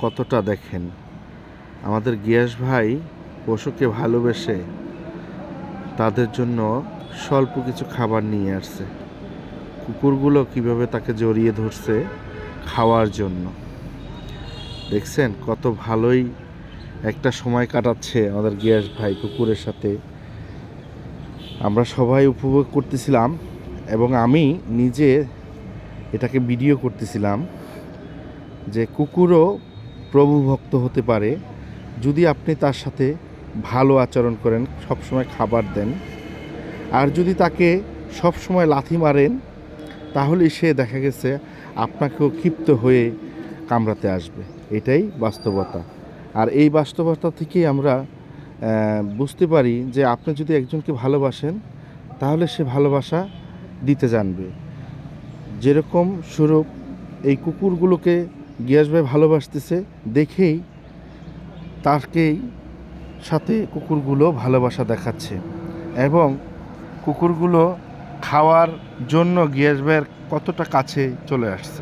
কতটা দেখেন। আমাদের গিয়াস ভাই পশুকে ভালোবেসে তাদের জন্য স্বল্প কিছু খাবার নিয়ে আসছে। কুকুরগুলো কিভাবে তাকে জড়িয়ে ধরছে খাওয়ার জন্য। দেখছেন কত ভালোই একটা সময় কাটাচ্ছে আমাদের গিয়াস ভাই কুকুরের সাথে। আমরা সবাই উপভোগ করতেছিলাম এবং আমি নিজে এটাকে ভিডিও করতেছিলাম যে কুকুরও প্রভু ভক্ত হতে পারে যদি আপনি তার সাথে ভালো আচরণ করেন, সবসময় খাবার দেন। আর যদি তাকে সবসময় লাথি মারেন তাহলে সে দেখা গেছে আপনাকেও ক্ষিপ্ত হয়ে কামড়াতে আসবে। এটাই বাস্তবতা। আর এই বাস্তবতা থেকেই আমরা বুঝতে পারি যে আপনি যদি একজনকে ভালোবাসেন তাহলে সে ভালোবাসা দিতে জানবে। যেরকম স্বরূপ এই কুকুরগুলোকে গিয়াস ভাই ভালোবাসতেছে দেখেই তাকেই সাথে কুকুরগুলো ভালোবাসা দেখাচ্ছে এবং কুকুরগুলো খাওয়ার জন্য গিয়াস ভাইয়ের কতটা কাছে চলে আসছে।